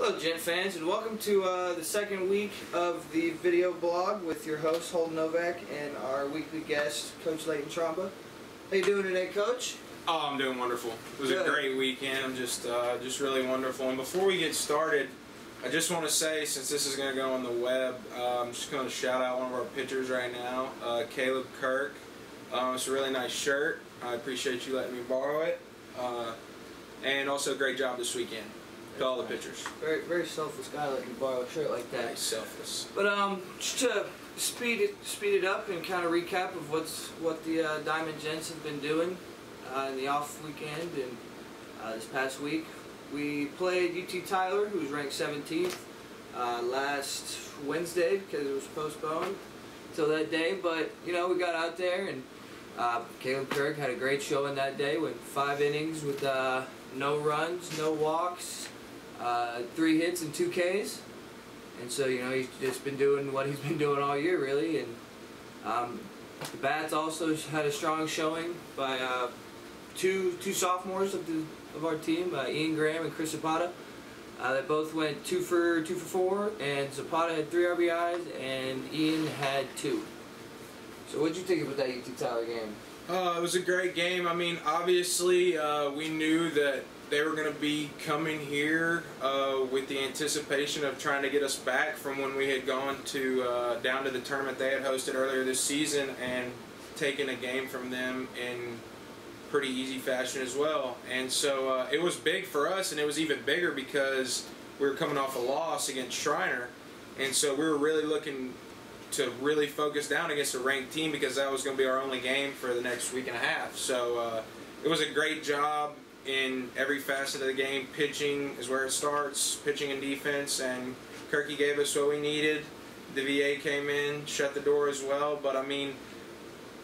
Hello Gent fans, and welcome to the second week of the video blog with your host Holden Novak and our weekly guest Coach Tromba. How you doing today, Coach? Oh, I'm doing wonderful. It was a great weekend, just really wonderful. And before we get started, I just want to say, since this is going to go on the web, I'm just going to shout out one of our pitchers right now, Caleb Kirk. It's a really nice shirt. I appreciate you letting me borrow it. And also, great job this weekend to all the pitchers. Very selfless guy letting you borrow a shirt like that. Very selfless. But just to speed it up and kind of recap of what the Diamond Gents have been doing in the off weekend and this past week. We played UT Tyler, who was ranked 17th last Wednesday because it was postponed till that day. But you know, we got out there and Caleb Kirk had a great showing that day. Went 5 innings with no runs, no walks, 3 hits and 2 Ks. And so, you know, he's just been doing what he's been doing all year, really. And the bats also had a strong showing by two sophomores of our team, Ian Graham and Chris Zapata. They both went 2 for 4, and Zapata had 3 RBIs, and Ian had 2. So what did you think about that UT Tyler game? It was a great game. I mean, obviously, we knew that they were going to be coming here with the anticipation of trying to get us back from when we had gone to down to the tournament they had hosted earlier this season and taken a game from them in pretty easy fashion as well. And so it was big for us, and it was even bigger because we were coming off a loss against Shriner, and so we were really looking to really focus down against a ranked team because that was going to be our only game for the next week and a half. So it was a great job in every facet of the game. Pitching is where it starts, pitching and defense, and Kirky gave us what we needed. The VA came in, shut the door as well, but I mean,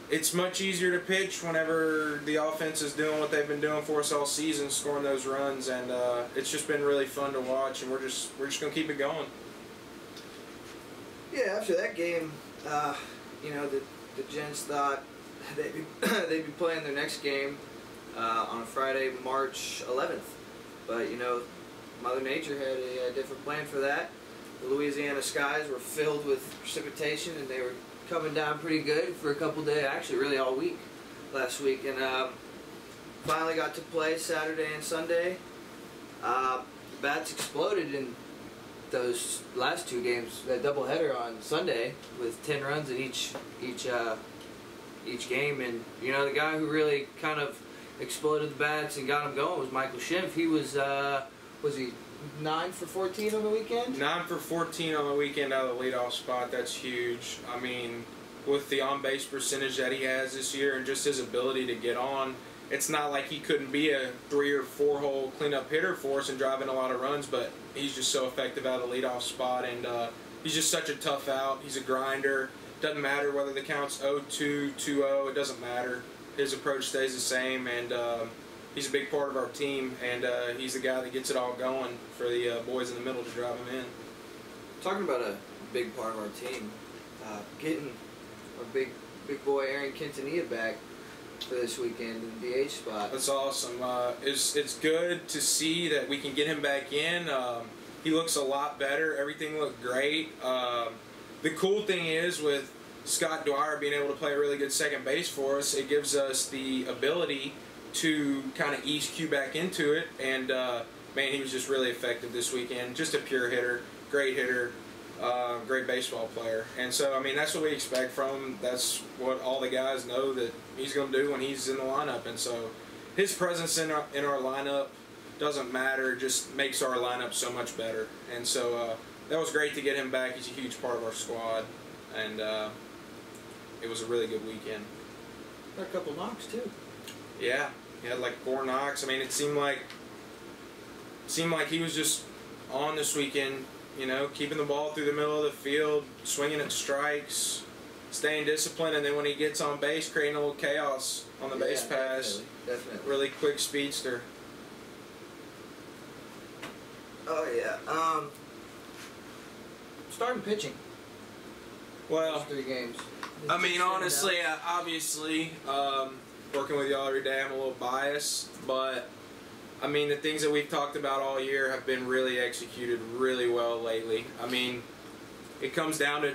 it's much easier to pitch whenever the offense is doing what they've been doing for us all season, scoring those runs, and it's just been really fun to watch, and we're just going to keep it going. Yeah, after that game, you know, the Gents thought they'd be playing their next game on Friday, March 11th. But, you know, Mother Nature had a different plan for that. The Louisiana skies were filled with precipitation, and they were coming down pretty good for a couple days, actually really all week last week. And finally got to play Saturday and Sunday. The bats exploded in those last 2 games, that doubleheader on Sunday with 10 runs in each game. And you know, the guy who really kind of exploded the bats and got them going was Michael Schimpf. He was he 9 for 14 on the weekend? 9 for 14 on the weekend out of the leadoff spot. That's huge. I mean, with the on-base percentage that he has this year and just his ability to get on, it's not like he couldn't be a 3 or 4 hole cleanup hitter for us and driving a lot of runs, but he's just so effective out of the leadoff spot, and he's just such a tough out. He's a grinder. Doesn't matter whether the count's 0-2, 2-0, it doesn't matter. His approach stays the same, and he's a big part of our team, and he's the guy that gets it all going for the boys in the middle to drive them in. Talking about a big part of our team, getting our big boy Aaron Quintanilla back for this weekend in the DH spot. That's awesome. It's good to see that we can get him back in. He looks a lot better. Everything looked great. The cool thing is, with Scott Dwyer being able to play a really good second base for us, it gives us the ability to kind of ease Q back into it. And man, he was just really effective this weekend. Just a pure hitter, great hitter. Great baseball player. And so, I mean, that's what we expect from him. That's what all the guys know that he's going to do when he's in the lineup. And so his presence in our lineup doesn't matter, just makes our lineup so much better. And so that was great to get him back. He's a huge part of our squad. And it was a really good weekend. Got a couple knocks, too. Yeah, he had like 4 knocks. I mean, it seemed like he was just on this weekend, you know, keeping the ball through the middle of the field, swinging at strikes, staying disciplined, and then when he gets on base, creating a little chaos on the base pass. Definitely. Really quick speedster. Oh, yeah. Starting pitching. Well, 3 games. I mean, honestly, obviously, working with y'all every day, I'm a little biased, but I mean, the things that we've talked about all year have been really executed really well lately. I mean, it comes down to,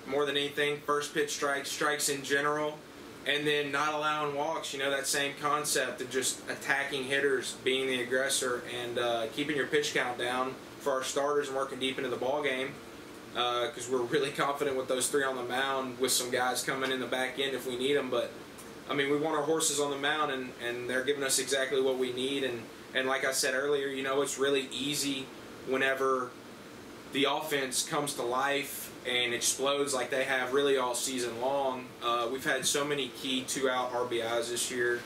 more than anything, first pitch strikes in general, and then not allowing walks. That same concept of just attacking hitters, being the aggressor, and keeping your pitch count down for our starters and working deep into the ball game. Because we're really confident with those 3 on the mound, with some guys coming in the back end if we need them. But I mean, we want our horses on the mound, and they're giving us exactly what we need. And like I said earlier, it's really easy whenever the offense comes to life and explodes like they have really all season long. We've had so many key 2-out RBIs this year,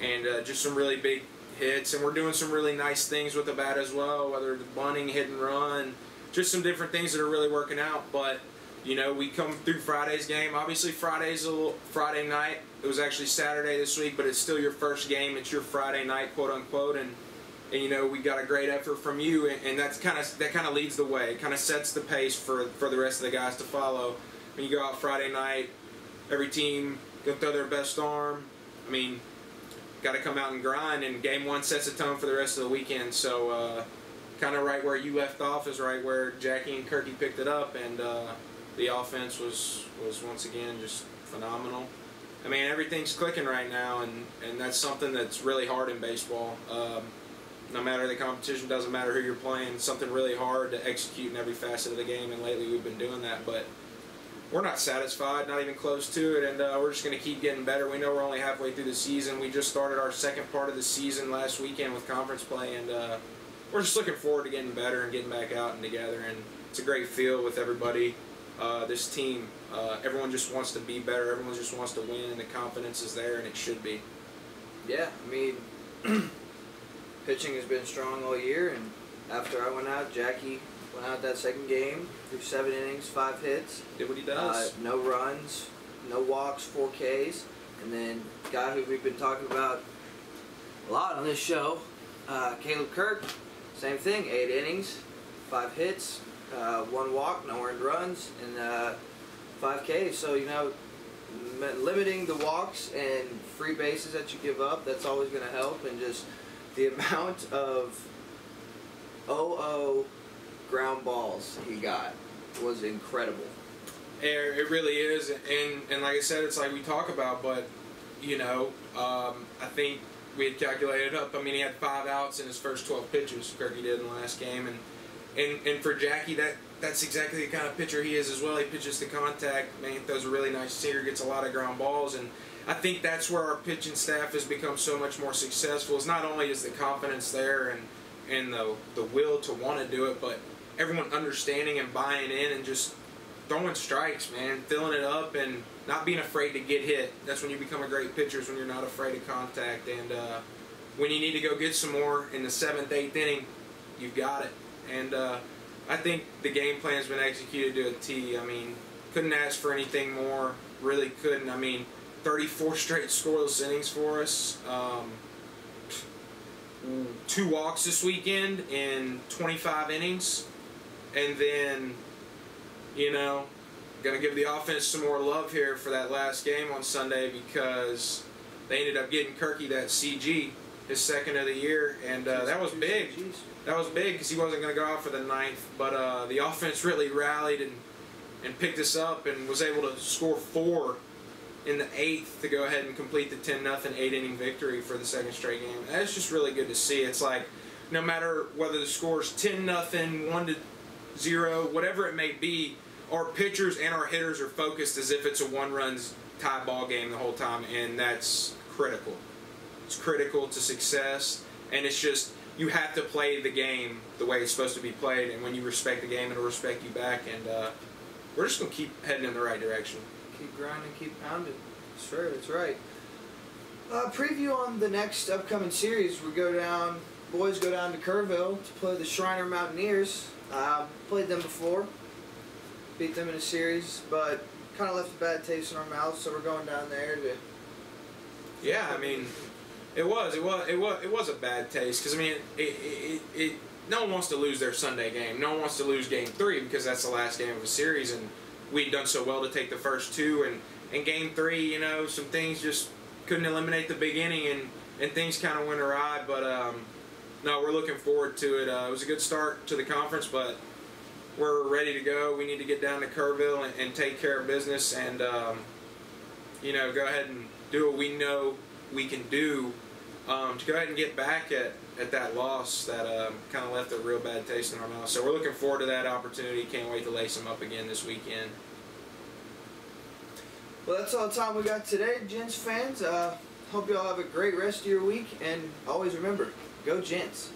and just some really big hits. And we're doing some really nice things with the bat as well, whether the bunting, hit and run, just some different things that are really working out. But we come through Friday's game. Obviously, Friday night. It was actually Saturday this week, but it's still your first game. It's your Friday night, quote unquote, and we got a great effort from you, and that kind of leads the way. It kind of sets the pace for the rest of the guys to follow. When you go out Friday night, every team go throw their best arm. I mean, got to come out and grind, and game 1 sets the tone for the rest of the weekend. So, kind of right where you left off is right where Jackie and Kirky picked it up, and the offense was once again just phenomenal. I mean, everything's clicking right now, and that's something that's really hard in baseball. No matter the competition, doesn't matter who you're playing, it's something really hard to execute in every facet of the game, and lately we've been doing that. But we're not satisfied, not even close to it, and we're just going to keep getting better. We know we're only halfway through the season. We just started our second part of the season last weekend with conference play, and we're just looking forward to getting better and getting back out and together. And it's a great feel with everybody. This team, everyone just wants to be better. Everyone just wants to win, and the confidence is there, and it should be. Yeah, I mean, pitching has been strong all year, and after I went out, Jackie went out that second game, threw 7 innings, 5 hits. Did what he does. No runs, no walks, 4 Ks, and then guy who we've been talking about a lot on this show, Caleb Kirk, same thing, 8 innings, 5 hits. 1 walk, no earned runs, and 5 Ks. So, limiting the walks and free bases that you give up, that's always going to help. And just the amount of 0-0 ground balls he got was incredible. It really is. And like I said, it's like we talk about, but, I think we had calculated up. I mean, he had 5 outs in his first 12 pitches, Kirky did in the last game. And for Jackie, that's exactly the kind of pitcher he is as well. He pitches to contact, man, throws a really nice sinker, gets a lot of ground balls, and I think that's where our pitching staff has become so much more successful. It's not only is the confidence there and the will to want to do it, but everyone understanding and buying in and just throwing strikes, man, filling it up and not being afraid to get hit. That's when you become a great pitcher, is when you're not afraid of contact. And when you need to go get some more in the 7th, 8th inning, you've got it. And I think the game plan's been executed to a T. I mean, couldn't ask for anything more. Really couldn't. I mean, 34 straight scoreless innings for us. 2 walks this weekend in 25 innings. And then, going to give the offense some more love here for that last game on Sunday, because they ended up getting Kirky that CG, his 2nd of the year. And that was big. That was big because he wasn't going to go out for the 9th, but the offense really rallied and picked us up and was able to score 4 in the 8th to go ahead and complete the 10-0 8-inning victory for the 2nd straight game. That's just really good to see. It's like, no matter whether the score's 10-0, 1-0, whatever it may be, our pitchers and our hitters are focused as if it's a 1-run tie ball game the whole time, and that's critical. It's critical to success, and it's just, you have to play the game the way it's supposed to be played, and when you respect the game, it'll respect you back, and we're just going to keep heading in the right direction. Keep grinding, keep pounding. Sure, that's right. Preview on the next upcoming series. Boys go down to Kerrville to play the Shriner Mountaineers. Played them before, beat them in a series, but kind of left a bad taste in our mouths, so we're going down there to... Yeah, I mean... It was a bad taste, because I mean, no one wants to lose their Sunday game. No one wants to lose Game 3 because that's the last game of a series, and we'd done so well to take the first 2. And Game 3, some things just couldn't eliminate the big inning, and things kind of went awry. But no, we're looking forward to it. It was a good start to the conference, but we're ready to go. We need to get down to Kerrville and take care of business and, you know, go ahead and do what we know we can do to go ahead and get back at that loss that kind of left a real bad taste in our mouth. So we're looking forward to that opportunity. Can't wait to lace them up again this weekend. Well, that's all the time we got today, Gents fans. Hope you all have a great rest of your week, and always remember, go Gents.